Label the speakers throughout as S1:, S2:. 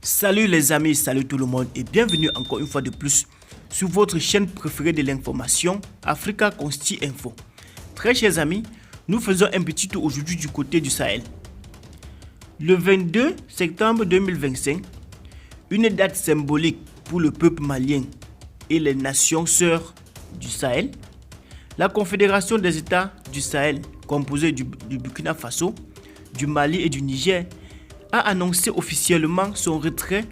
S1: Salut les amis, salut tout le monde et bienvenue encore une fois de plus sur votre chaîne préférée de l'information, Africa Consti Info. Très chers amis, nous faisons un petit tour aujourd'hui du côté du Sahel. Le 22 septembre 2025, une date symbolique pour le peuple malien et les nations sœurs du Sahel, la Confédération des États du Sahel, composée du Burkina Faso, du Mali et du Niger, a annoncé officiellement son retrait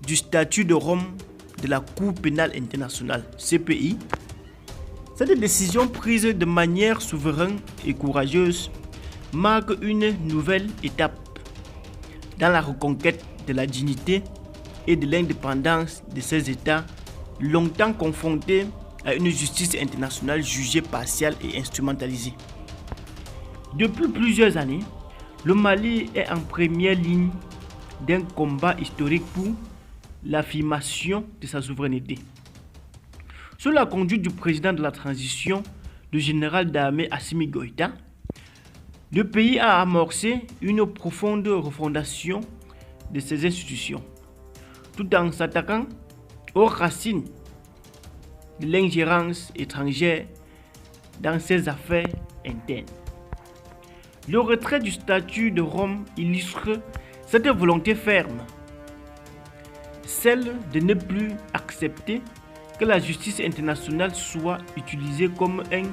S1: du statut de Rome de la Cour pénale internationale, CPI. Cette décision prise de manière souveraine et courageuse marque une nouvelle étape dans la reconquête de la dignité et de l'indépendance de ces États longtemps confrontés à une justice internationale jugée partiale et instrumentalisée. Depuis plusieurs années, le Mali est en première ligne d'un combat historique pour l'affirmation de sa souveraineté. Sous la conduite du président de la transition, le général d'armée Assimi Goïta, le pays a amorcé une profonde refondation de ses institutions, tout en s'attaquant aux racines de l'ingérence étrangère dans ses affaires internes. Le retrait du statut de Rome illustre cette volonté ferme, celle de ne plus accepter que la justice internationale soit utilisée comme un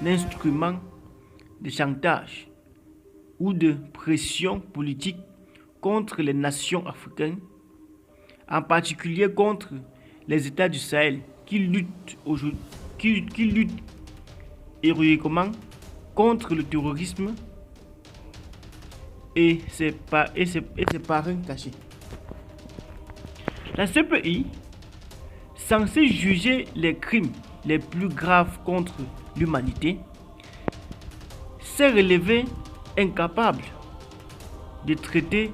S1: instrument de chantage ou de pression politique contre les nations africaines, en particulier contre les États du Sahel qui luttent héroïquement contre le terrorisme et ses parrains cachés. La CPI, censée juger les crimes les plus graves contre l'humanité, s'est révélée incapable de traiter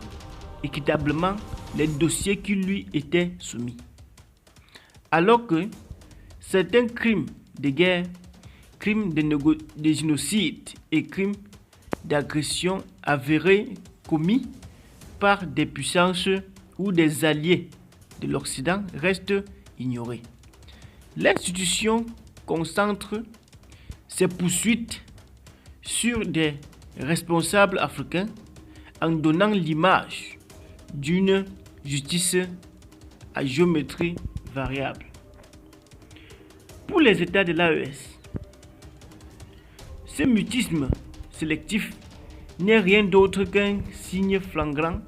S1: équitablement les dossiers qui lui étaient soumis. Alors que certains crimes de guerre, crimes de génocide et crimes d'agression avérés commis par des puissances ou des alliés de l'Occident restent ignorés. L'institution concentre ses poursuites sur des responsables africains en donnant l'image d'une justice à géométrie variable. Pour les États de l'AES, ce mutisme sélectif n'est rien d'autre qu'un signe flagrant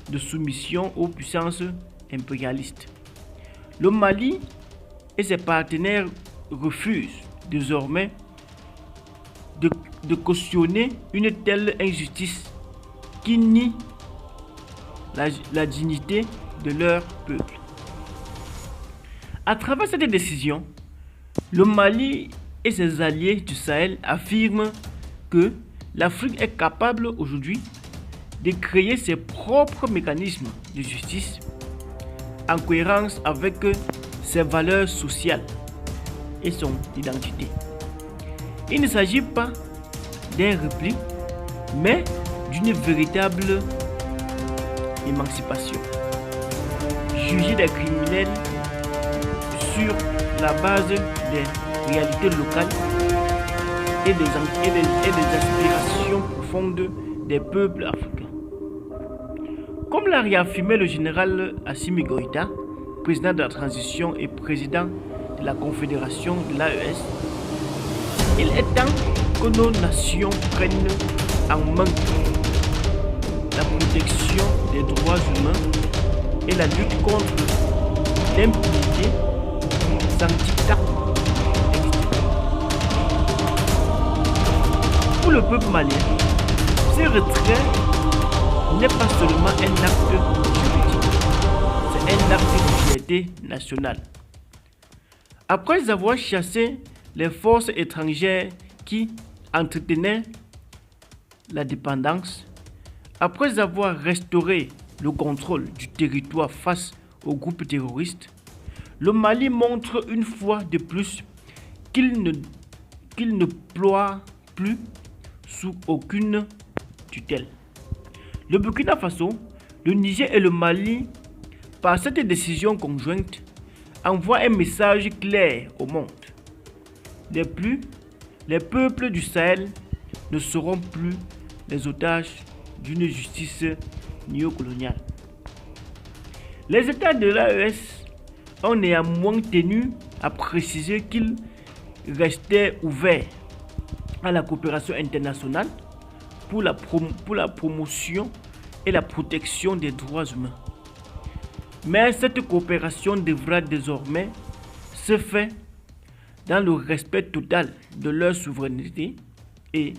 S1: de soumission aux puissances impérialistes. Le Mali et ses partenaires refusent désormais de cautionner une telle injustice qui nie la dignité de leur peuple. À travers cette décision, le Mali et ses alliés du Sahel affirment que l'Afrique est capable aujourd'hui de créer ses propres mécanismes de justice en cohérence avec ses valeurs sociales et son identité. Il ne s'agit pas d'un repli, mais d'une véritable émancipation. Juger des criminels sur la base des réalités locales et des aspirations profondes des peuples africains. Comme l'a réaffirmé le général Assimi Goïta, président de la transition et président de la Confédération de l'AES, il est temps que nos nations prennent en main la protection des droits humains et la lutte contre l'impunité sans dictat. Pour le peuple malien, ce retrait n'est pas seulement un acte juridique, c'est un acte de fierté nationale. Après avoir chassé les forces étrangères qui entretenaient la dépendance, après avoir restauré le contrôle du territoire face aux groupes terroristes, le Mali montre une fois de plus qu'il ne ploie plus sous aucune tutelle. Le Burkina Faso, le Niger et le Mali par cette décision conjointe, envoie un message clair au monde. Les peuples du Sahel ne seront plus les otages d'une justice néocoloniale. Les États de l'AES ont néanmoins tenu à préciser qu'ils restaient ouverts à la coopération internationale pour la promotion et la protection des droits humains. Mais cette coopération devra désormais se faire dans le respect total de leur souveraineté et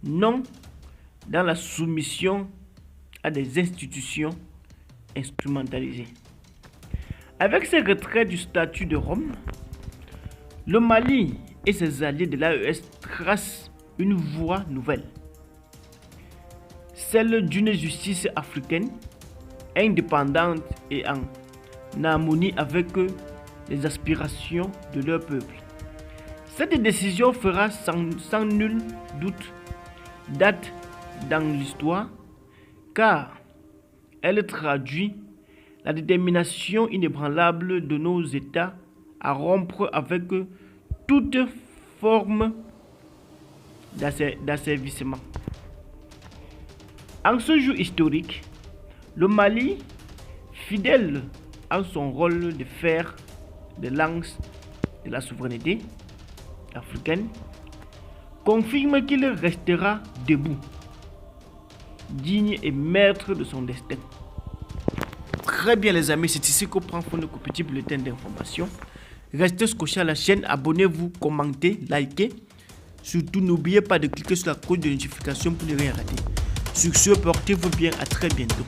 S1: non dans la soumission à des institutions instrumentalisées. Avec ce retrait du statut de Rome, le Mali et ses alliés de l'AES tracent une voie nouvelle, celle d'une justice africaine indépendante et en harmonie avec les aspirations de leur peuple. Cette décision fera sans nul doute date dans l'histoire, car elle traduit la détermination inébranlable de nos États à rompre avec toute forme d'asservissement. En ce jour historique, le Mali, fidèle à son rôle de fer de lance de la souveraineté africaine, confirme qu'il restera debout, digne et maître de son destin. Très bien les amis, c'est ici qu'on prend fin de notre petit bulletin d'information. Restez scotchés à la chaîne, abonnez-vous, commentez, likez. Surtout n'oubliez pas de cliquer sur la cloche de notification pour ne rien rater. Sur ce, portez-vous bien, à très bientôt.